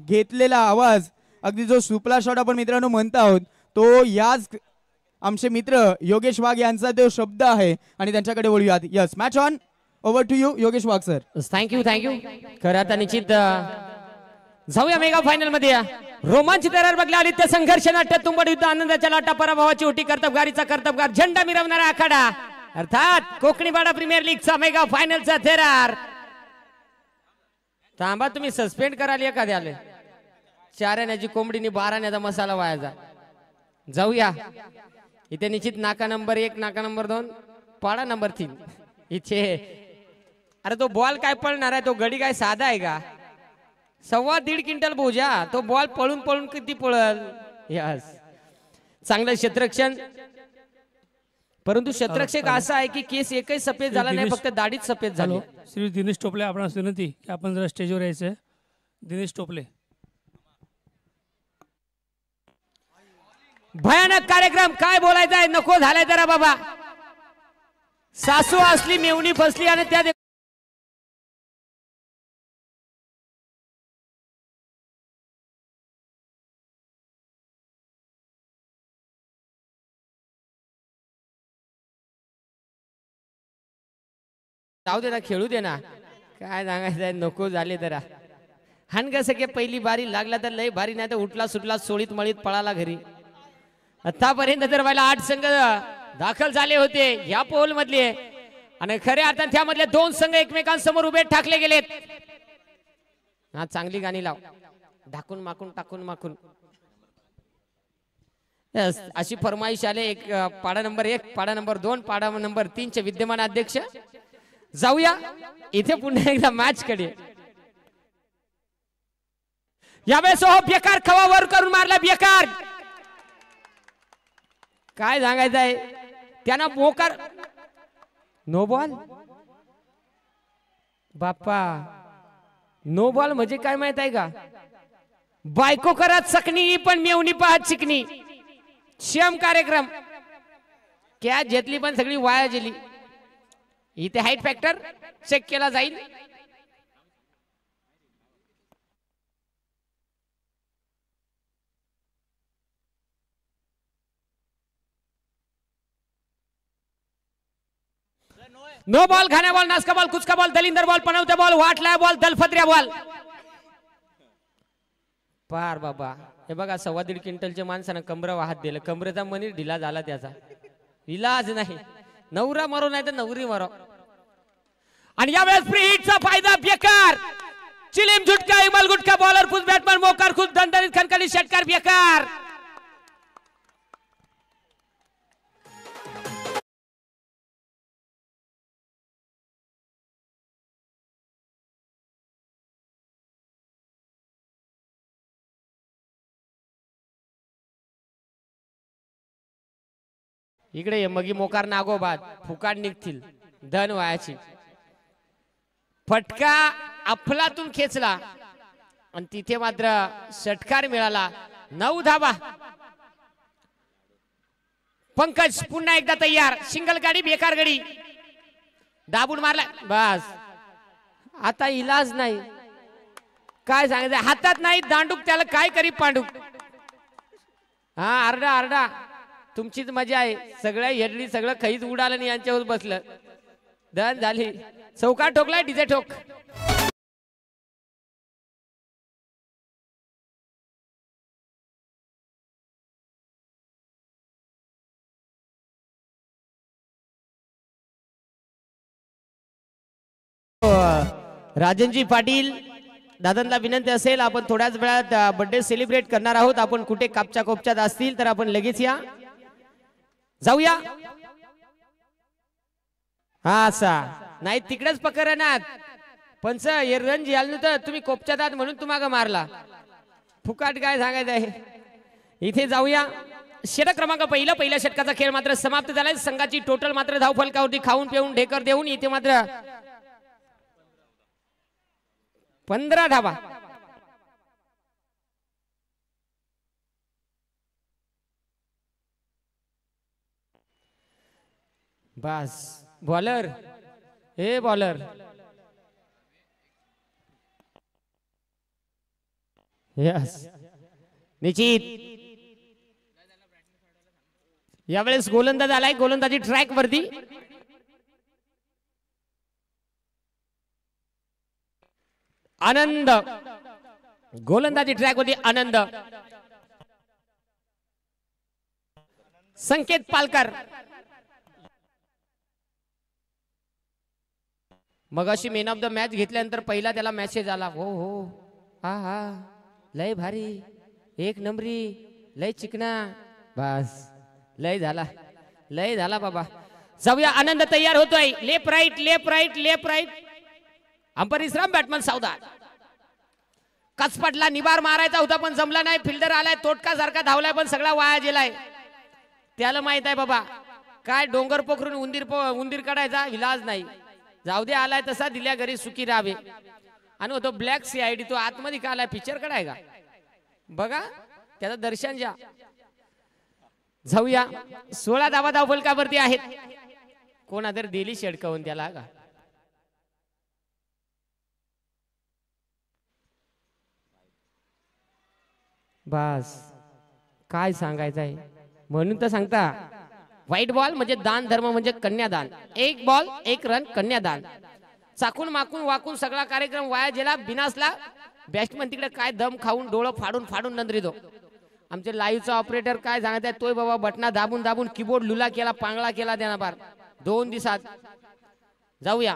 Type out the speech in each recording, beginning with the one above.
घेतलेला आवाज, अगदी जो सुपला शॉट आपण मित्रांनो म्हणत आहोत, तो याच आमचे मित्र योगेश वाघ यांचा तो शब्द आहे आणि त्यांच्याकडे वळूयात. Yes, match on, over to you Yogesh Wagh sir. Thank you thank you. खरं आता निश्चित जाऊया मेगा फायनल मध्ये. रोमांचित तयार बघल्या आली त्या संघर्ष नाट्य तुंबड युद्ध आनंदाच्या लाटा पराभवाची ओटी कर्तबगारीचा कर्तबगार झेंडा मिरवणारा आखाडा अर्थात कोकणीपाडा प्रीमियर लीगचा मेगा फायनलचा थेरार. थांबा तुम्ही सस्पेंड कराल एखाद्याला. चारण्याची कोंबडीने 12 मसाला वायाचा. जाऊया इथे निश्चित नाका नंबर 1 नाका नंबर 2 पाडा नंबर 3 इथे. अरे तो बॉल काय पळणार आहे, तो गडी काय साधा आहे का? 1.25 क्विंटल बोजा. तो बॉल पळून पळून किती पळल. यस, चांगलं क्षेत्ररक्षण. परंतु क्षेत्ररक्षक असा आहे की केस एकही सफेद झाला नाही, फक्त दाढीच सफेद झाली. श्री दिनेश टोपले आपणास विनंती की आपण जरा स्टेजवर यायचं. दिनेश टोपले. भयानक कार्यक्रम, काय बोलायचं आहे, नको झालाय जरा बाबा. सासू असली मेवणी फसली आणि त्या जाऊ दे ना, खेळू दे ना, काय सांगायचं नको झाले जरा. हान कसं की पहिली बारी लागला तर लय भारी, नाही तर उठला सुटला सोळीत मळीत पळाला घरी. आतापर्यंत तर व्हायला 8 संघ दाखल झाले होते या पोल मधले आणि खऱ्या अर्थात त्यामधले 2 संघ एकमेकांसमोर उभे ठाकले गेलेत. हा चांगली गाणी लाव, ढाकून माकून टाकून माकून. अशी फरमाईश आले. एक पाडा नंबर 1 पाडा नंबर 2 पाडा नंबर 3 चे विद्यमान अध्यक्ष. जाऊया इथे पुन्हा एकदा मॅच कडे. यावेळेस बेकार खवा वर करून मारला बेकार. काय सांगायचं आहे त्यांना मोकार. नो बॉल बाप्पा. नो बॉल म्हणजे काय माहित आहे का? बायको करत सकनी पण मेवणी पाहत शिकणी. श्याम कार्यक्रम कॅच घेतली पण सगळी वाया गेली. इथे हाईट फॅक्टर चेक केला जाईल. नो बॉल, खाण्या बॉल, नासका बॉल, कुचका बॉल, दलिंदर बॉल, पनवत्या बॉल, वाटला बॉल, दलफत्र्या बॉल. पार बाबा. हे बघा 1.25 क्विंटलच्या माणसानं कमरा वाहत दिलं. कमरेचा मनीर ढिला झाला त्याचा. इलाज नाही, नवरा मारो नाही तर नवरी मारो. आणि यावेळेस फ्री हिटचा फायदा बेकार. चिलीम झुटका इमल गुटका बॉलर खुद बॅटमॅन मोकार खुद दणदणीत खणखणीत षटकार बेकार. इकडे ये मगी मोकार नागोबाद फुकाट निघतील धन वायाची. फटका अफलातून खेचला आणि तिथे मात्र षटकार मिळाला. 9 धावा. पंकज पुन्हा एकदा तयार. सिंगल गाडी बेकार गाडी दाबून मारला. बस आता इलाज नाही. काय सांगायचं, हातात नाही दांडूक त्याला काय करी पांडूक. हा आरडा आरडा तुमचीच मजा आहे. सगळ्या हेडली सगळं खैच उडालं आणि यांच्यावर बसलं. धन झाली. चौकात ठोकला डीजे ठोक. राजनजी पाटील दादांना विनंती असेल, आपण थोड्याच वेळात बर्थडे सेलिब्रेट करणार आहोत. आपण कुठे कापच्या कोपच्यात असतील तर आपण लगेच या. जाऊया. हा असा नाही तिकडेच पकडणार. पंच एरगंज याल तर तुम्ही कोपच्यात आहात म्हणून तुम्हाला मारला. फुकाट काय सांगायचं आहे. इथे जाऊया. षटक क्रमांक पहिल्या षटकाचा खेळ मात्र समाप्त झालाय. संघाची टोटल मात्र धाव फलकावरती खाऊन पिऊन ढेकर देऊन इथे मात्र 15 धावा. बस बॉलर हे बॉलर यस निश्चित यावेळेस गोलंदाज आलाय गोलंदाजी ट्रॅक वरती आनंद गोलंदाजी ट्रॅक वरती आनंद संकेत पालकर मगाशी मॅन ऑफ द मॅच घेतल्यानंतर पहिला त्याला मेसेज आला हो हो हा हा लय भारी एक नंबरी लय चिकना बस लय झाला बाबा जाऊया आनंद तयार होतोय लेफ्ट राईट अंपर विश्राम बॅटमन सावधान कसपटला निबार मारायचा होता पण जमला नाही फिल्डर आलाय तोटका सारखा धावलाय पण सगळा वाया गेलाय त्याला माहित आहे बाबा काय डोंगर पोखरून उंदीर काढायचा इलाज नाही जाऊ दे आलाय तसा दिल्या घरी सुखी राहावे आणि तो ब्लॅक CID तो आतमध्ये का आलाय पिक्चर काढाय का बघा त्याचं दर्शन घ्या जाऊया 16 धावा धावफलकावरती आहेत कोणा तर दिली शेडकवून त्याला का बस काय सांगायचं आहे म्हणून तर सांगता व्हाईट बॉल म्हणजे दान धर्म म्हणजे कन्यादान एक बॉल एक रन कन्यादान चाकून माकून वाकून सगळा कार्यक्रम वाया गेला बिनासला बॅट्समन तिकडे काय दम खाऊन डोळं फाडून नंदरीतो आमचे लाईव्हचा ऑपरेटर काय सांगताय तोय बाबा बटना दाबून कीबोर्ड लुला केला पांगळा केला त्यांना बार 2 दिवसात जाऊया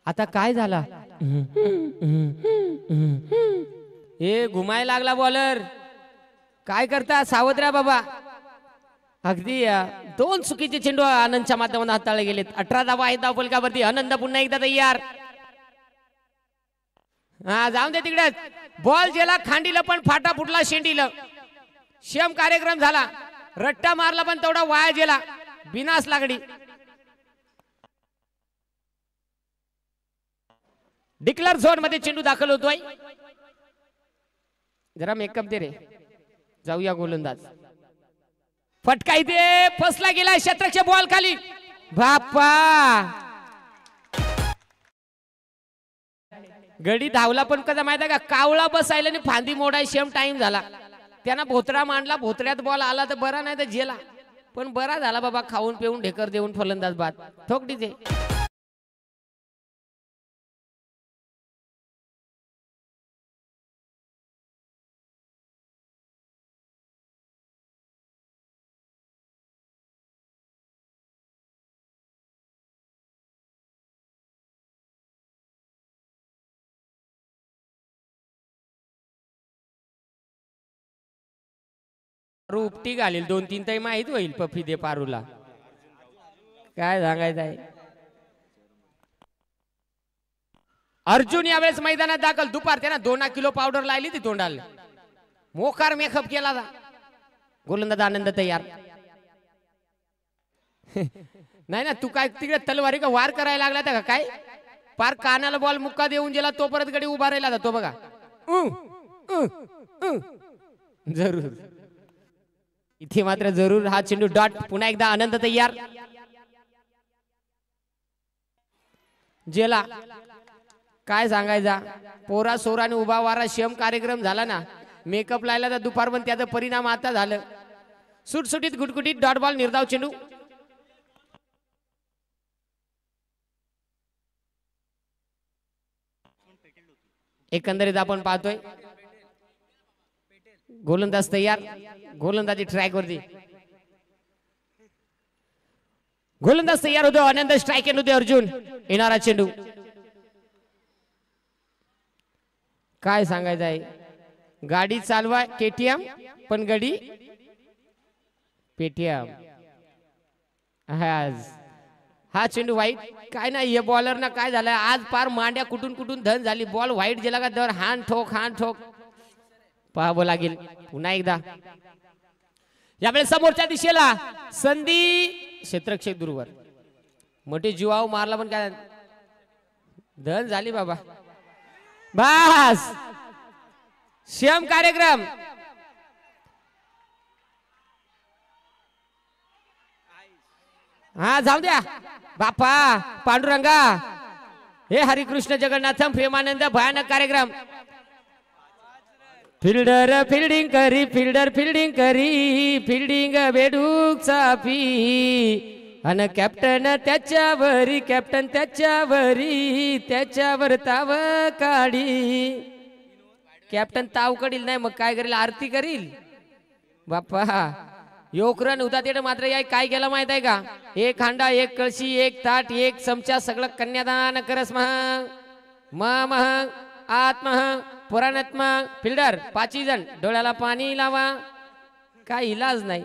आता काय झाला हे घुमाय लागला बॉलर काय करता सावत्र्या बाबा अगदी 2 चुकीचे चेंडू आनंदच्या माध्यमातून हाताळले गेलेत 18 धावा आहेत धावफलकावरती आनंद पुन्हा एकदा तयार हा जाऊन दे तिकडे बॉल गेला खांडीला पण फाटा फुटला शेंडीला शेम कार्यक्रम झाला रट्टा मारला पण तेवढा वाया गेला बिनास लागडी डिक्लेअर झोन मध्ये चेंडू दाखल होतोय जरा मेकअप दे रे जाऊया गोलंदाज फटका इथे फसला गेला क्षेत्ररक्षक बॉल खाली बाप्पा गडी धावला पण कसा माहिती आहे का कावळा बसायला आणि फांदी मोडाय शेम टाइम झाला त्यांना भोतरा मांडला भोतऱ्यात बॉल आला तर बरा नाही तर जेला पण बरा झाला बाबा खाऊन पिऊन ढेकर देऊन फलंदाज बाद ठोकडीचे उपटी घालील 2-3 तरी माहित होईल पफी दे पारूला काय सांगायचं आहे अर्जुन यावेळेस मैदानात दाखल दुपार त्यानं 2 किलो पावडर लायली ती तोंडाला मोकार मेकअप केला गोलंदाज आनंद तयार नाही ना तू काय तिकडे तलवारी का वार करायला लागला का काय पार कानाला बॉल मुक्का देऊन गेला तो परत गडी उभा राहिला तो बघा जरूर इथे मात्र जरूर हा चेंडू डॉट पुन्हा एकदा आनंद तयार जेला काय सांगायचा पोरा सोराने उभा वारा शेम कार्यक्रम झाला ना मेकअप लायला तर दुपार पण त्याचा परिणाम आता झालं सुटसुटीत गुटगुटीत डॉट बॉल निर्धाव चेंडू एकंदरीत आपण पाहतोय गोलंदाज तयार गोलंदाजी ट्रॅक वरती गोलंदाज तयार होतो आनंद स्ट्राईक होते अर्जुन येणारा चेंडू काय सांगायचं आहे गाडी चालवा KTM पण गाडी पेटीएम हा चेंडू वाईट काय नाही हे बॉलर ना काय झालं आज पार मांड्या कुठून धन झाली बॉल वाईट गेला का दर हान ठोक पाहावं लागेल पुन्हा एकदा यावेळेस समोरच्या दिशेला संधी क्षेत्ररक्षक दूरवर मोठी जीवाव मारला पण काय धन झाली बाबा बस श्याम कार्यक्रम हा जाऊ द्या बापा पांडुरंगा हे हरिकृष्ण जगन्नाथम प्रेमानंद भयानक कार्यक्रम फिल्डर फिल्डिंग करी फिल्डर फिल्डिंग करी फिल्डिंग बेडूक चापी अन कॅप्टन त्याच्यावरी कॅप्टन त्याच्यावर ताव काढी कॅप्टन ताव कडील नाही मग काय करील आरती करील बाप्पा योकरन होता ते मात्र या काय केलं माहित आहे का एक हांडा एक कळशी एक ताट एक चमचा सगळं कन्यादान करस मह आत्मह पुराणात्मा फिल्डर 5 जण डोळ्याला पाणी लावा काय इलाज नाही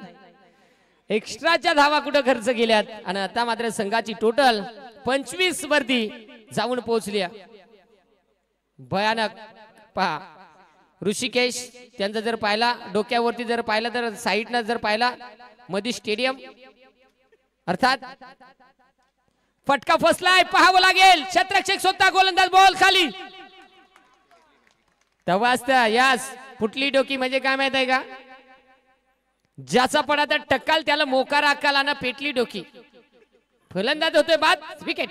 एक्स्ट्राच्या धावा कुठं खर्च केल्यात आणि आता मात्र संघाची टोटल 25 वरती जाऊन पोहोचली भयानक पहा ऋषिकेश त्यांचा जर पाहिला डोक्यावरती जर पाहिला तर साईडनं जर पाहिला मधी स्टेडियम अर्थात फटका फसलाय पाहावं लागेल क्षेत्ररक्षक स्वतः गोलंदाज बॉल खाली तेव्हाच यास फुटली डोकी म्हणजे काय माहित आहे का ज्याचा पडा तर टक्काल त्याला मोकार अक्काल आणि पेटली डोकी फलंदाज होतोय बाद विकेट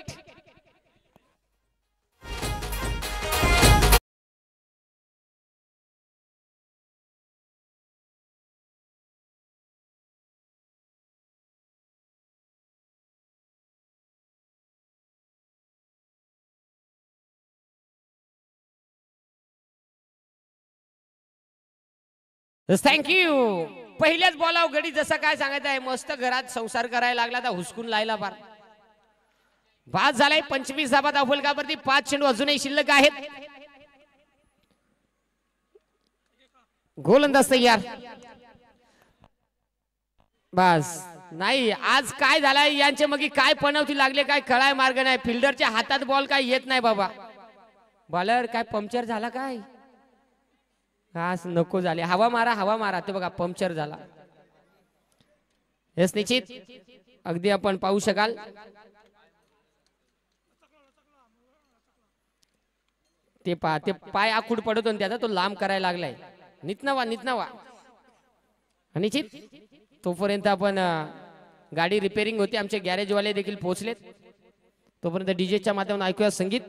थँक्यू पहिल्याच बॉलाव गडी जसं काय सांगायचं आहे मस्त घरात संसार करायला लागला तर हुसकून लायला फार बाद झालाय 25 धाबात अफलकावरती 5 चेंडू अजूनही शिल्लक आहेत गोलंदाज तयार बस नाही आज काय झालाय यांचे मग काय पनवती लागले काय कळाय मार्ग नाही फिल्डरच्या हातात बॉल काय येत नाही बाबा बॉलर काय पंक्चर झाला काय हा नको झाले हवा मारा ते बघा पंक्चर झाला हेच निश्चित अगदी आपण पाहू शकाल ते पाय आखूड पडतो त्याचा तो लांब करायला लागलाय नितनवा निश्चित तोपर्यंत आपण गाडी रिपेअरिंग होती आमचे गॅरेजवाले देखील पोहोचलेत तोपर्यंत डीजेच्या माध्यमातून ऐकूया संगीत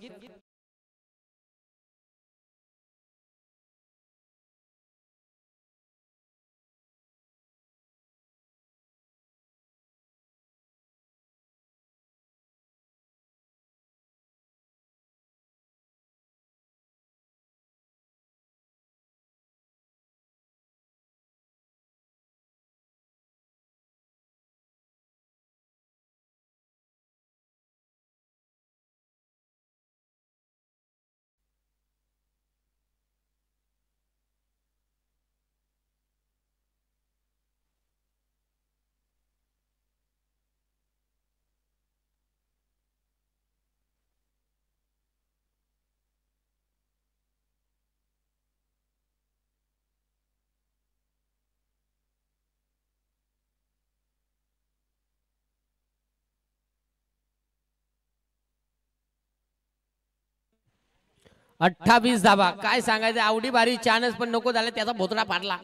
28 धाबा काय सांगायचं आवडी भारी चानस पण नको झालं त्याचा भोतडा पाडला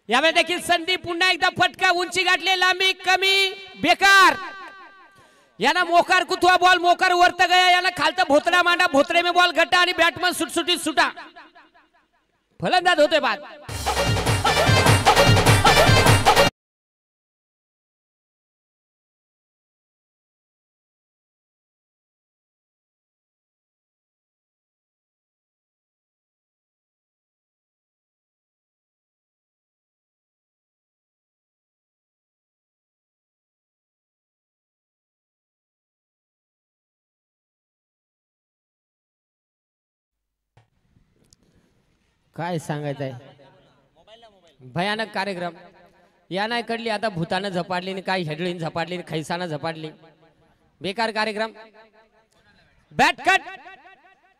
यावेळी देखील संधी पुन्हा एकदा फटका उंची गाठले लांबी कमी बेकार याना मोकार कुथवा बॉल मोकार वरत गया याला खालता भोतडा मांडा भोतरे में बॉल घट्टा आणि बॅटमन सुटसुटीत सुटा फलंदाज होते बाद काय सांगायचंय भयानक कार्यक्रम या नाही कडली आता भूतानं झपाडली आणि काय हेडळीन झपाडली खैसानं झपाडली बेकार कार्यक्रम बॅट कट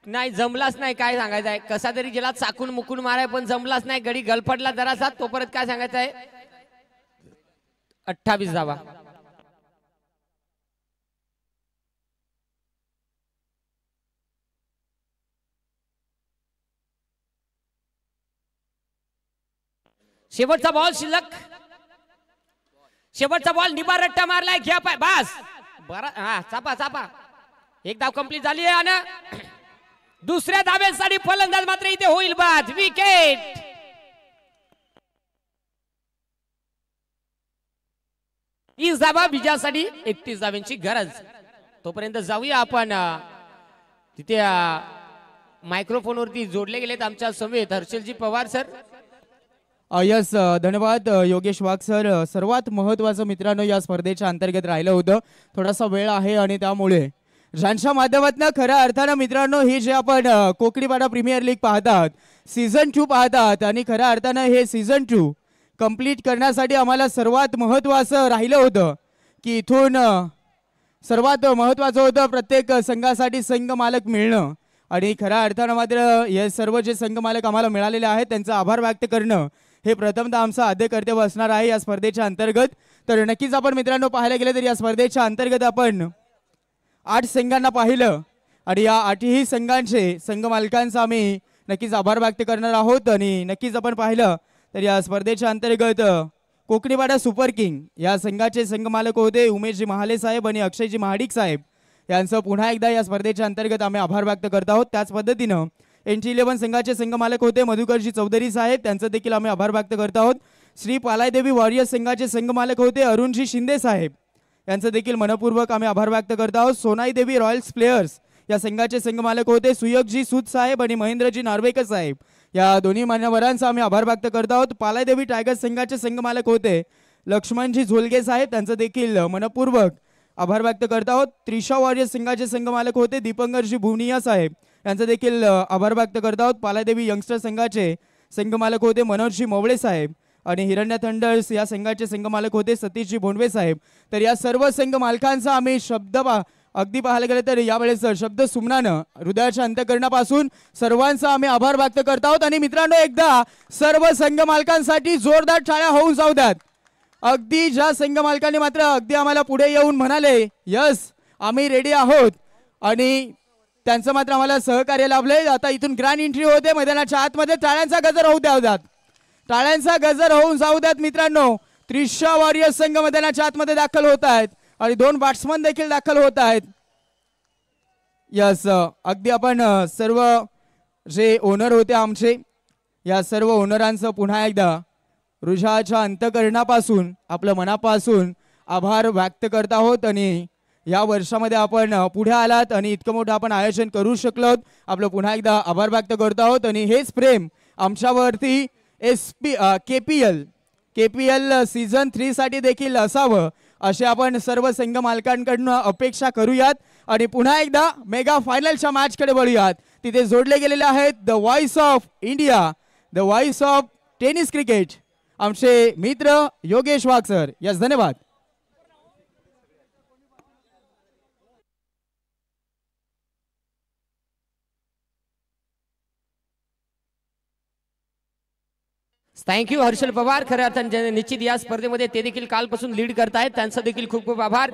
नाही जमलाच नाही काय सांगायचंय कसा तरी गेला चाकून मुकून माराय पण जमलाच नाही गडी गलफडला जरासा तो परत काय सांगायचंय 28 धावा शेवटचा बॉल शिल्लक शेवटचा बॉल निबार रट्टा मारलाय घ्या पाय बस बरा हा चापा चापा एक धाव कंप्लीट झाली आहे आणि दुसऱ्या धावेसाठी फलंदाज मात्र इथे होईल बाद. विकेट. हीच धावा विजयासाठी 31 धाव्यांची गरज. तोपर्यंत जाऊया आपण तिथे मायक्रोफोन वरती जोडले गेलेत आमच्या समेत हर्षलजी पवार सर. यस धन्यवाद योगेश वाघ सर. सर्वात महत्वाचं मित्रांनो या स्पर्धेच्या अंतर्गत राहिलं होतं. थोडासा वेळ आहे आणि त्यामुळे ज्यांच्या माध्यमातून खऱ्या अर्थानं मित्रांनो हे जे आपण कोकणीपाडा प्रीमियर लीग पाहतात, सीझन 2 पाहतात आणि खऱ्या अर्थानं हे सीझन 2 कंप्लीट करण्यासाठी आम्हाला सर्वात महत्वाचं राहिलं होतं की इथून सर्वात महत्वाचं होतं प्रत्येक संघासाठी संघ मालक मिळणं. आणि खऱ्या अर्थानं मात्र हे सर्व जे संघ मालक आम्हाला मिळालेले आहेत त्यांचा आभार व्यक्त करणं हे प्रथमतः आमचं आद्य कर्तव्य असणार आहे या स्पर्धेच्या अंतर्गत. तर नक्कीच आपण मित्रांनो पाहायला गेलं तर या स्पर्धेच्या अंतर्गत आपण 8 संघांना पाहिलं आणि या 8ही संघांचे संघ मालकांचा आम्ही नक्कीच आभार व्यक्त करणार आहोत. आणि नक्कीच आपण पाहिलं तर या स्पर्धेच्या अंतर्गत कोकणीपाडा सुपर किंग या संघाचे संघ मालक होते उमेशजी महाले साहेब आणि अक्षयजी महाडिक साहेब यांचं पुन्हा एकदा या स्पर्धेच्या अंतर्गत आम्ही आभार व्यक्त करत आहोत. त्याच पद्धतीनं NT11 संघाचे संघ मालक होते मधुकरजी चौधरी साहेब, त्यांचं देखील आम्ही आभार व्यक्त करत आहोत. श्री पालायदेवी वॉरियर्स संघाचे संघ मालक होते अरुणजी शिंदे साहेब, यांचं देखील मनपूर्वक आम्ही आभार व्यक्त करत आहोत. सोनाई देवी रॉयल्स प्लेयर्स या संघाचे संघ मालक होते सुयगजी सूद साहेब आणि महेंद्रजी नार्वेकर साहेब, या दोन्ही मान्यवरांचा आम्ही आभार व्यक्त करत आहोत. पालायदेवी टायगर्स संघाचे संघ मालक होते लक्ष्मणजी झोलगे साहेब, त्यांचं देखील मनपूर्वक आभार व्यक्त करत आहोत. त्रिशा वॉरियर्स संघाचे संघ मालक होते दीपंकरजी भुवनिया साहेब, यांचं देखील आभार व्यक्त करत आहोत. पालादेवी यंगस्टर संघाचे संघ मालक होते मनोजजी मोवळे साहेब आणि हिरण्य थंडर्स या संघाचे संघ मालक होते सतीशजी भोंडवे साहेब. तर या सर्व संघ मालकांचा आम्ही शब्द अगदी पाहायला गेलं तर यावेळेस शब्द सुमनानं हृदयाच्या अंतःकरणापासून सर्वांचा आम्ही आभार व्यक्त करत आहोत. आणि मित्रांनो एकदा सर्व संघ मालकांसाठी जोरदार टाळ्या होऊन जाऊ द्यात. अगदी ज्या संघ मालकांनी मात्र अगदी आम्हाला पुढे येऊन म्हणाले यस आम्ही रेडी आहोत आणि त्यांचं मात्र आम्हाला सहकार्य लाभले. आता इथून ग्रँड एंट्री होते मैदानाच्या आतमध्ये. टाळ्यांचा गजर होऊ द्यात, टाळ्यांचा गजर होऊन जाऊ द्यात मित्रांनो. त्रिशा वॉरियर्स संघ मैदानाच्या आतमध्ये दाखल होत आहेत आणि 2 बॅट्समन देखील दाखल होत आहेत. यस अगदी आपण सर्व जे ओनर होते आमचे या सर्व ओनरांचं पुन्हा एकदा हृदयाच्या अंतःकरणापासून आपलं मनापासून आभार व्यक्त करत आहोत. आणि या वर्षामध्ये आपण पुढे आलात आणि इतकं मोठं आपण आयोजन करू शकलो, आपलं पुन्हा एकदा आभार व्यक्त करत आहोत. आणि हेच प्रेम आमच्यावरती KPL सीझन 3 साठी देखील असावं असे आपण सर्व संघ मालकांकडून अपेक्षा करूयात. आणि पुन्हा एकदा मेगा फायनलच्या मॅचकडे वळूयात. तिथे जोडले गेलेले आहेत the voice of India, the voice of tennis cricket, आमचे मित्र योगेश वाघ सर. यस धन्यवाद. थँक्यू हर्षल पवार. खऱ्या अर्थाने निश्चित या स्पर्धेमध्ये ते देखील कालपासून लीड करतायत, त्यांचा देखील खूप खूप आभार.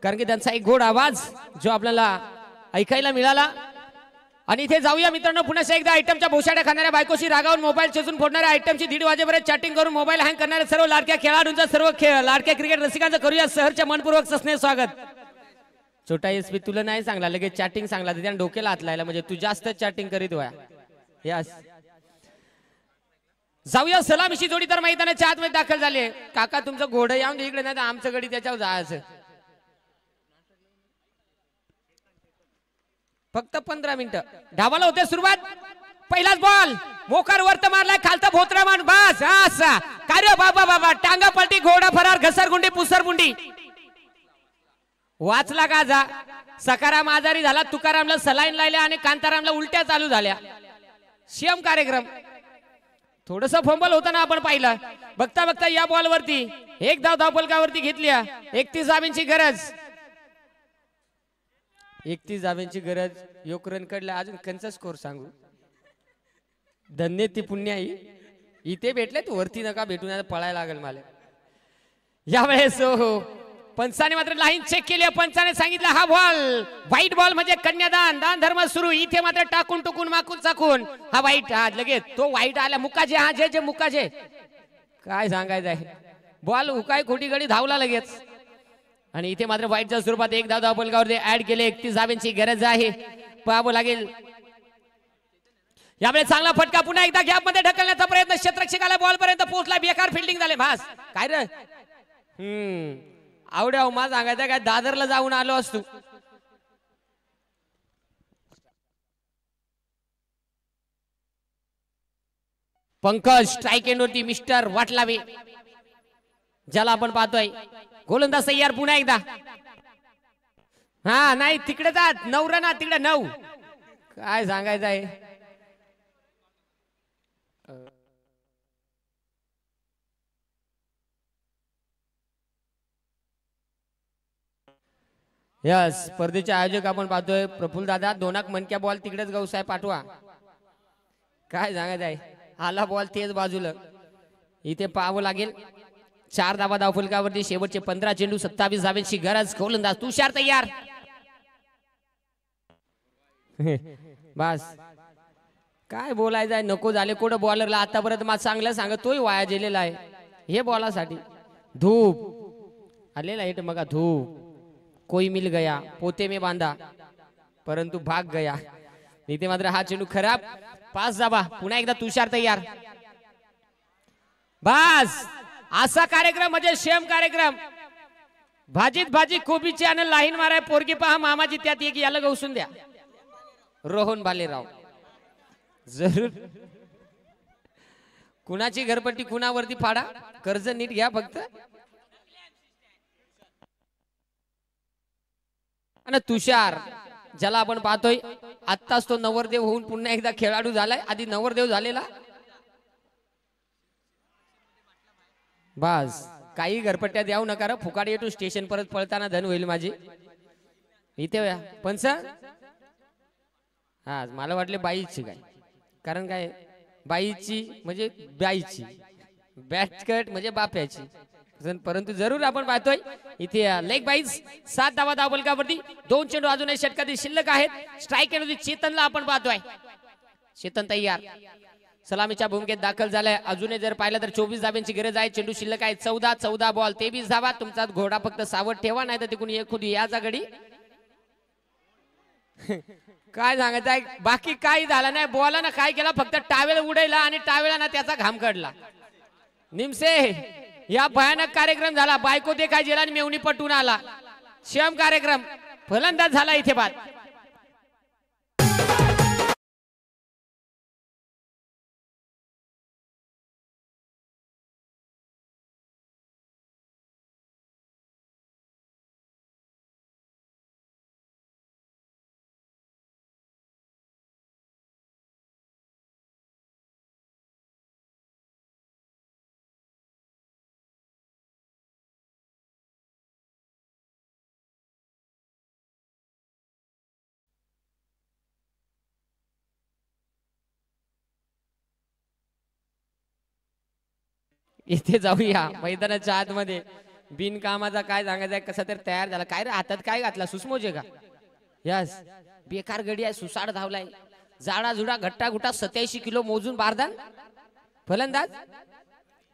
कारण की त्यांचा एक गोड आवाज जो आपल्याला ऐकायला मिळाला. आणि इथे जाऊया मित्रांनो पुन्हा एकदा आयटमच्या भोशाड्या खाणाऱ्या बायकोशी रागावून मोबाईल चेचून फोडणाऱ्या आयटमची 1:30 वाजेपर्यंत चॅटिंग करून मोबाईल हँग करणाऱ्या सर्व लाडक्या खेळाडूंचं सर्व लाडक्या क्रिकेट रसिकांचं करूया सहरच्या मनपूर्वक सस्ने स्वागत. छोटा एसपी तुला नाही सांगला लगेच चॅटिंग सांगला त्याने डोक्याला हात लायला म्हणजे तू जास्त चॅटिंग करीत होया. यस जाऊया सलामीची जोडी तर मैदानाच्या आतमध्ये दाखल झाले. काका तुमचं घोडं यावून इकडे नाही तर आमचं गडी त्याच्यावर जायचं. फक्त 15 मिनिटं धावाला होते सुरुवात. पहिलाच बॉल मोकार वरत मारलाय खालचा भोत्रा मान बस असा कार्य बाबा बाबा टांगा पलटी घोडा फरार घसरगुंडी पुसरगुंडी वाचला गाजा. सकाराम आजारी झाला, तुकारामला सलाईन लायल्या आणि कांतारामला उलट्या चालू झाल्या. सीएम कार्यक्रम थोडस फंबल होताना आपण पाहिलं. बघता बघता या बॉल वरती एक धावफलकावरती घेतली. 31 धावांची गरज, 31 धावांची गरज. योग रन कडला अजून कंचा स्कोर सांगू. धन्य ती पुण्याई इथे भेटले तू वरती नका भेटून पळायला लागेल मला यावेळेस. हो पंचाने मात्र लाईन चेक केली. पंचाने सांगितलं हा बॉल व्हाईट बॉल म्हणजे कन्यादान दान धर्म सुरू. इथे मात्र टाकून टुकून माकून चाकून हा व्हाईट. हा लगेच तो व्हाईट आला मुकाजे. हा जे जे मुकाजे काय सांगायचं आहे. बॉल उकाय खोटी गडी धावला लगेच. आणि इथे मात्र वाईटच्या स्वरूपात एक धाव धावफलकावरती ऍड केले. 31 धावांची गरज आहे. पाहावं लागेल. यावेळी चांगला फटका पुन्हा एकदा गॅप मध्ये ढकलण्याचा प्रयत्न. क्षेत्ररक्षकाला बॉल पर्यंत पोहोचला. बेकार फिल्डिंग झाले. भास काय रे आवड्या मा सांगायचं काय दादरला जाऊन आलो असतो. पंकज स्ट्राईक एंड वरती मिस्टर वाटलावे ज्याला आपण पाहतोय. गोलंदाज तयार पुन्हा एकदा. हा नाही तिकडे जात 9 रन तिकडे 9. काय सांगायचं आहे. यस स्पर्धेचे आयोजक आपण पाहतोय प्रफुल्ल दादा. 2 मनक्या बॉल तिकडेच गौसाहेब पाठवा. काय सांगायचं आहे. आला बॉल तेच बाजूला. इथे पाहावं लागेल. 4 धावा धावफलकावरती. शेवटचे 15 चेंडू 27 धावांची गरज. गोलंदाज तुषार तयार. बस काय बोलायचं आहे. नको झाले कुठं बॉलरला आतापर्यंत माझं चांगलं सांगत तोही वाया गेलेला आहे. हे बॉलासाठी धूप आलेला आहे. मग धूप कोई मिल गया पोते में बांधा परंतु भाग गया. इथे मात्र हा चेंडू खराब. 5 धावा. पुन्हा एकदा तुषार तयार. बस असा कार्यक्रम म्हणजे शेम कार्यक्रम. भाजीत भाजी कोबीची आणि लाईन माराय पोरगी पहा मामाजी त्यात एक याला गवसून द्या. रोहन भालेराव जरूर. कुणाची घरपट्टी कुणावरती फाडा. कर्ज नीट घ्या फक्त. आणि तुषार ज्याला आपण पाहतोय आत्ताच तो नवरदेव होऊन पुन्हा एकदा खेळाडू झालाय. आधी नवरदेव झालेला. बस काही घरपट्ट्या द्याऊ नका. फुकाड येतो स्टेशन परत पळताना धन होईल माझी. इथे पंच हा मला वाटले बाईची काय. कारण काय बाईची म्हणजे बाईची बॅटकट म्हणजे बाप्याची. परंतु जरूर आपण पाहतोय इथे लेग बाईज. 7 धावा धावफलकावरती. 2 चेंडू अजूनही षटकातील शिल्लक आहेत. स्ट्राईक एंड चेतनला आपण पाहतोय. चेतन तयार. सलामीच्या भूमिकेत दाखल झालाय. अजूनही जर पाहिलं तर 24 धावांची गरज आहे. चेंडू शिल्लक आहे 14 बॉल 23 धावा. तुमचा घोडा फक्त सावध ठेवा नाही तर तिकडून एक खुद याचा गडी. काय सांगायचं आहे. बाकी काही झालं नाही. बॉलानं काय केला फक्त टावेल उडायला आणि टावेला त्याचा घाम काढला. निमसे या भयानक कार्यक्रम झाला. बायको देखाय गेला आणि मेवणी पटून आला. शेम कार्यक्रम. फलंदाज झाला इथे बाद. इथे जाऊया मैदानाच्या आतमध्ये. बिनकामाचा काय सांगायचं कसा तर तयार झाला. काय रे हातात काय घातला. सुषमोजे का. यस बेकार गडी आहे. सुसाड धावलाय. जाडा जुडा घट्टा घुटा 87 किलो मोजून बारदान. फलंदाज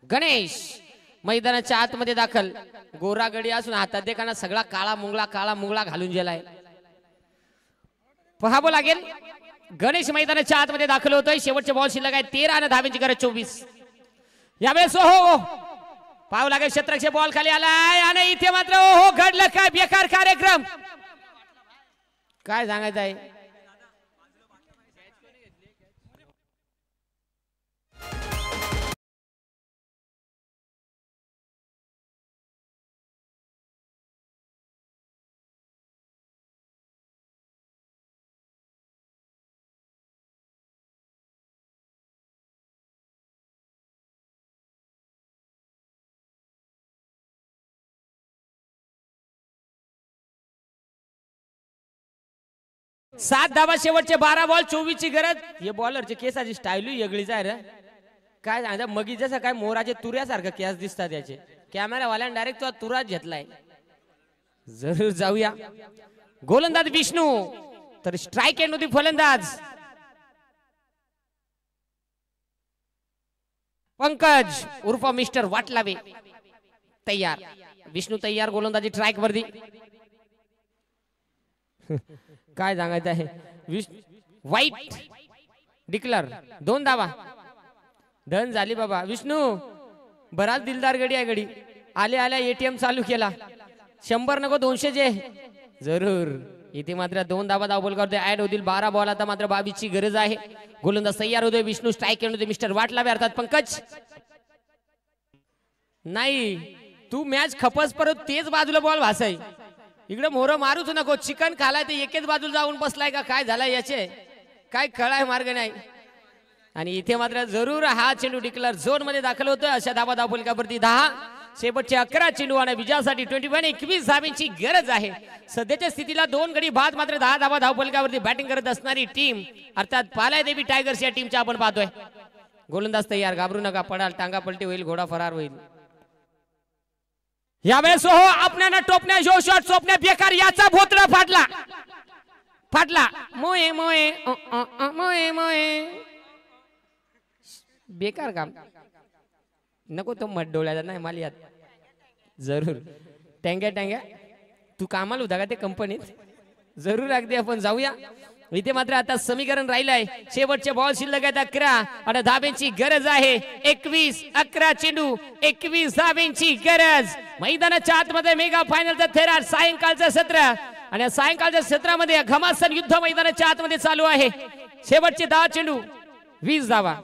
गणेश मैदानाच्या आतमध्ये दाखल. गोरा गडी असून हातात देखना सगळा काळा मुंगळा घालून गेलाय. पहावं लागेल. गणेश मैदानाच्या आतमध्ये दाखल होतोय. शेवटचे बॉल शिल्लक आहे 13 आणि धावांची गरज 24. यावेळेस हो पाहावं लागेल. क्षेत्ररक्षक बॉल खाली आलाय आणि इथे मात्र हो घडलं काय बेकार कार्यक्रम. काय सांगायचं आहे. सात धावा शेवटचे 12 बॉल 24 ची गरज. हे बॉलरचे केसाची स्टाईल वेगळीच आहे रे. काय सांगायचं मगी जसं काय मोराचे तुऱ्यासारखं केस दिसतात त्याचे. कॅमेरावाल्याने डायरेक्ट तो तुराच घेतलाय. जरूर जाऊया. गोलंदाज विष्णू तर स्ट्राईक एंड होती फलंदाज पंकज उर्फ मिस्टर वाटलावे तयार. विष्णू तयार, गोलंदाजी ट्रॅक वरती. काय सांगायचं आहे, वाईट डिक्लर, 2 धावा धन झाली बाबा. विष्णू बराच दिलदार गडी आहे, गडी आल्या आल्या एटीएम चालू केला. 100 नको 200 जे जरूर. इथे मात्र 2 धावा धावबोल करतोय, ऍड होतील 12 बॉल. आता मात्र 22 ची गरज आहे. गोलंदाज तयार होतोय, विष्णू स्ट्राईक येऊन होते. मिस्टर वाटलावे अर्थात पंकज. नाही तू मॅच खपस परत तेच बाजूला बॉल भासाय, इकडे मोर मारूच नको. चिकन खालाय ते एकेच बाजूला जाऊन बसलाय का काय झालाय याचे काय कळाय मार्ग नाही. आणि इथे मात्र जरूर हा चेंडू डिक्लेअर झोन मध्ये दाखल होतोय. अशा धावा धावफलकावरती 10, शेवटचे 11 चेंडू आणि विजयासाठी 21 धावांची गरज आहे. सध्याच्या स्थितीला 2 गडी बाद मात्र 10 धावा धावफलकावरती बॅटिंग करत असणारी टीम अर्थात पालाय देवी टायगर्स या टीमच्या आपण पाहतोय. गोलंदाज तयार, घाबरू नका, पडाल टांगा पलटी होईल, घोडा फरार होईल. यावेळेस हो आपल्याला टोपण्या जो शॉट सोपण्या बेकार, याचा भोतडा फाटला मोये मोये मोये मोये. बेकार काम नको तो मत डोळ्याचा नाही मालियात जरूर. टँग्या तू कामाला होता का ते कंपनीत? जरूर अगदी आपण जाऊया. इथे मात्र आता समीकरण राहिलंय, शेवटचे बॉल शिल्लक आहेत 11 आणि धाब्यांची गरज आहे. 21-11 चेंडू, 21 धाब्यांची गरज. मैदानाच्या आतमध्ये मेगा फायनलचा थेरार, सायंकाळचं सत्र आणि सायंकाळच्या सत्रामध्ये घमासन युद्ध मैदानाच्या आतमध्ये चालू आहे. शेवटचे 10 चेंडू, 20 धावा.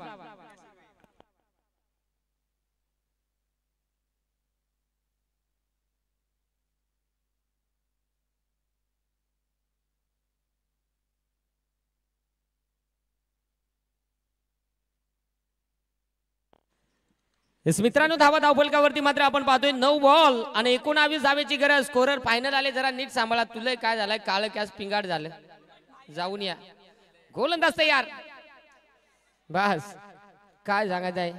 मित्रांनो धावा धावफलकावरती मात्र आपण पाहतोय 9 बॉल आणि 19 धावेची गरज. स्कोरर फायनल आले, जरा नीट सांभाळा. तुला काय झालंय, काळ कॅस पिंगाड झालं, जाऊन या. गोलंदाज तयार, बस काय सांगायचं आहे.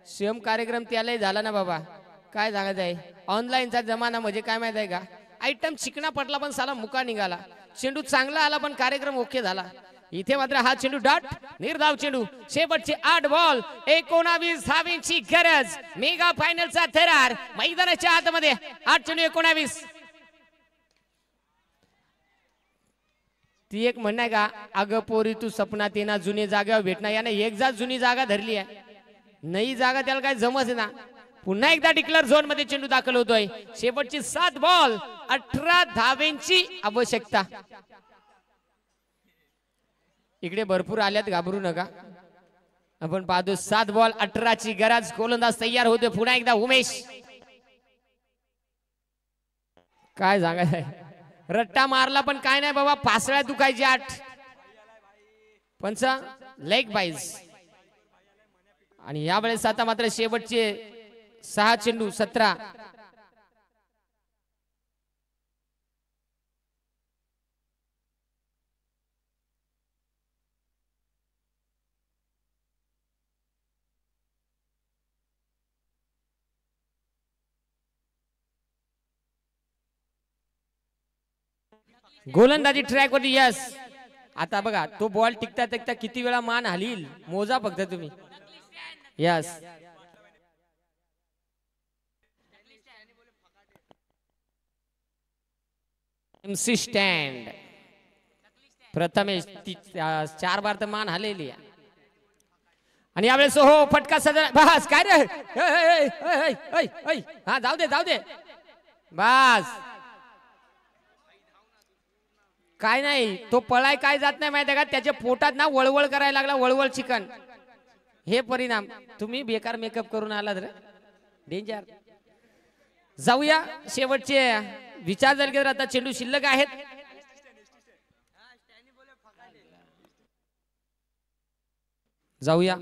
स्वयं कार्यक्रम त्यालाही झाला ना बाबा, काय सांगायचं आहे. ऑनलाईनचा जमाना म्हणजे काय माहित आहे का, आयटम चिकना पटला पण साला मुका निघाला. चेंडू चांगला आला पण कार्यक्रम ओके झाला. इथे मात्र हा चेंडू डाट निर्धाव चेंडू. शेवटचे 8 बॉल, 19 धावांची गरज. मेगा फायनलचा थरार मैदानाच्या आतमध्ये. 8 चेंडू 19. ती एक म्हणणं आहे का, अगं पोरी तू सपनात येणार, जुनी जागा भेटणार. याने एकदा जुनी जागा धरली आहे, नई जागा त्याला काय जमच ना. पुन्हा एकदा डिक्लेअर झोन मध्ये चेंडू दाखल होतोय. शेवटची 7 बॉल, 18 धावांची आवश्यकता. इकडे भरपूर आल्यात, घाबरू नका. आपण पाहतो 7 बॉल 18 ची गरज. गोलंदाज तयार होते पुन्हा एकदा उमेश. काय सांगायचं, रट्टा मारला पण काय नाही बाबा, पासळ्या दुखायची 8. पंच लेग बाईज. आणि यावेळेस आता मात्र शेवटचे 6 चेंडू 17. गोलंदाजी ट्रॅक वरती. यस, आता बघा तो बॉल टिकता टिकता किती वेळा मान हलील मोजा फक्त तुम्ही. यस, एमसी स्टँड प्रथमेश 4 बार तर मान हलेली आहे. आणि यावेळेस हो फटका सदर. बस काय रे, हा जाऊ दे बस. काय नाही तो पळाय काय जात नाही माहिती आहे का, त्याच्या पोटात ना वळवळ करायला लागला, वळवळ चिकन. हे परिणाम. तुम्ही बेकार मेकअप करून आलात रे, डेंजर. जाऊया शेवटचे विचार जर केला. आता चेंडू शिल्लक आहेत. जाऊया.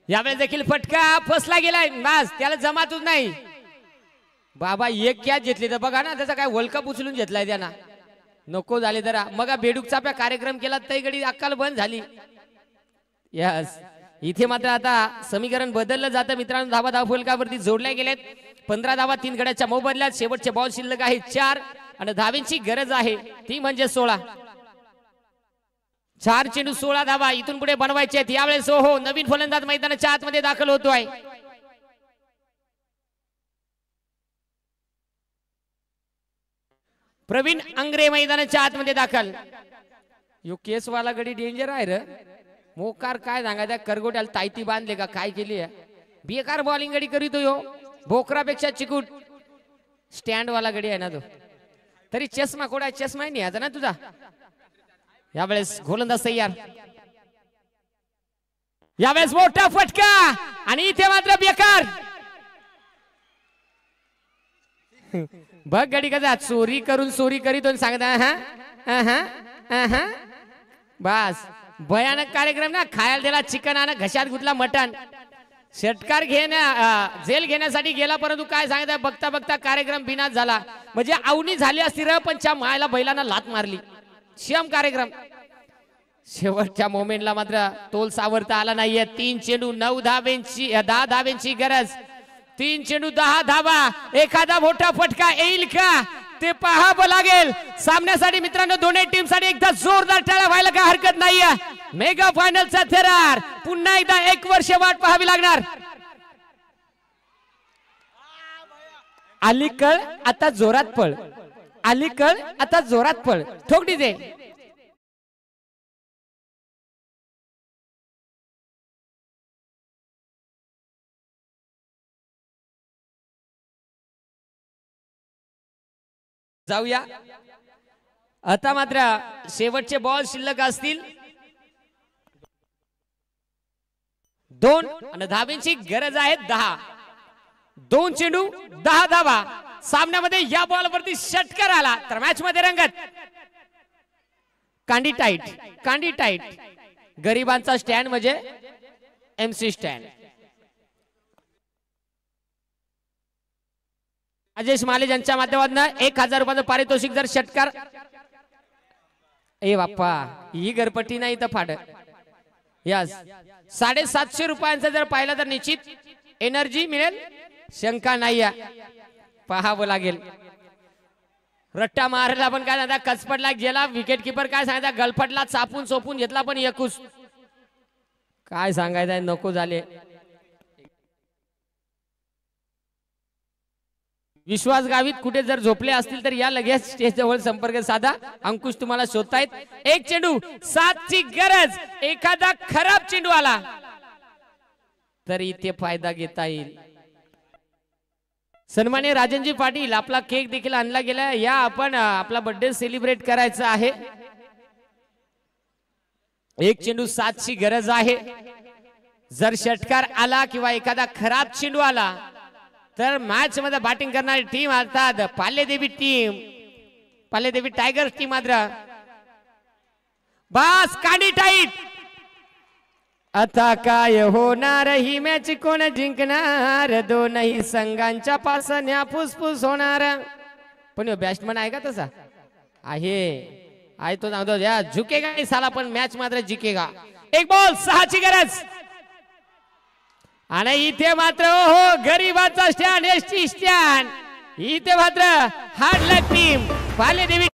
यावेळेस देखील फटका फसला गेलाय. बस त्याला जमातच नाही बाबा. एक कॅच घेतली तर बघा ना, त्याचा काय वर्ल्ड कप उचलून घेतलाय त्यांना. नको झाले जरा. मग बेडूकचा कार्यक्रम केला तरी गडी अक्कल बंद झाली. यस, इथे मात्र आता समीकरण बदललं जातं मित्रांनो. धावा धावफलकावरती जोडल्या गेलेत. 15 धावा 3 गड्याच्या मोबदल्यात. शेवटचे बॉल शिल्लक आहे 4 आणि धावेंची गरज आहे ती म्हणजे 16. 4 चेंडू 16 धावा इथून पुढे बनवायचे आहेत. यावेळेस हो नवीन फलंदाज मैदानाच्या आतमध्ये दाखल होतोय. प्रवीण अंग्रे मैदानाच्या आतमध्ये दाखल. यो केसवाला गडी डेंजर आहे रे. मोकार काय सांगा त्या करगोट्याला तायती बांधले का काय केली आहे. बेकार बॉलिंग गडी करीतो यो. भोकरापेक्षा चिकूट. स्टँड वाला गडी आहे ना तो. तरी चष्मा कोडा चष्मा नाही आता ना तुझा. यावेळेस गोलंदाज तयार. यावेळेस मोठा फटका आणि इथे मात्र बेकार. बघ गडी कसा चोरी करून चोरी करीत सांगता बस भयानक कार्यक्रम ना. खायला दिला चिकन आणि घशात गुतला मटण. षटकार जेल घेण्यासाठी गेला परंतु काय सांगता बघता बघता कार्यक्रम बिनाश झाला. म्हणजे आवनी झाली असती र पण च्या मायला बैलांना लात मारली. श्याम कार्यक्रम. शेवटच्या मोमेंटला मात्र तोल सावरता आला नाहीये. 3 चेंडू 9 धाब्यांची 10 धाब्यांची गरज. 3 चेंडू 10 धाबा. एखादा मोठा फटका येईल का ते पाहावं लागेल. सामन्यासाठी मित्रांनो दोन्ही टीम साठी एकदा जोरदार टाळ्या व्हायला काय हरकत नाहीये. मेगा फायनलचा थरार पुन्हा एकदा 1 वर्ष वाट पाहावी लागणार. अलीकड आता जोरात पळ. अलीकड आता जोरात पळ. ठोक डीजे. जाऊया. आता मात्र शेवटचे बॉल शिल्लक असतील. 2 आणि धाब्यांची गरज आहे 10. 2 चेंडू 10 धाबा. सामन्यामध्ये या बॉल वरती षटकार आला तर मॅच मध्ये रंगत. कांडी टाईट. कांडी टाईट. गरिबांचा स्टँड म्हणजे MC स्टँड. अजेश माले यांच्या माध्यमातून 1000 रुपयाचं पारितोषिक जर षटकार. ए बाप्पा ही घरपट्टी नाही तर फाड. यस 750 रुपयांचा जर पाहिला तर निश्चित एनर्जी मिळेल. शंका नाही. पाहावं लागेल. रट्टा मारला पण काय सांगता कचपटला गेला. विकेट किपर काय सांगता गलफटला चापून चोपून घेतला पण एकूच. काय सांगायचं नको झाले. विश्वास गावित कुठे जर झोपले असतील तर या लगेच स्टेज जवळ संपर्क साधा. अंकुश तुम्हाला शोधतायत. 1 चेंडू 7 ची गरज. एखादा खराब चेंडू आला तर इथे फायदा घेता येईल. सन्माननीय राजनजी पाटील आपला केक देखील आणला गेला. या आपण आपला बर्थडे सेलिब्रेट करायचा आहे. 1 चेंडू 7 ची गरज आहे. जर षटकार आला किंवा एखादा खराब चेंडू आला तर मॅच मध्ये बॅटिंग करणारी टीम अर्थात पाल्यदेवी टीम. पाल्यदेवी टायगर्स टीम मात्र बस कांडी टाईट. आता काय होणार ही मॅच कोण जिंकणार. दोनही संघांच्या पासण्या फुसफुस होणार. पण बॅट्समन आहे का तसा आहे तो सांगतो या झुकेगा नाही साला पण मॅच मात्र जिंकेगा. 1 बॉल 6 ची गरज. आणि इथे मात्र हो गरीबाचा स्टँड ST स्टँड. इथे मात्र हार्ड लक टीम पाल्यदेवी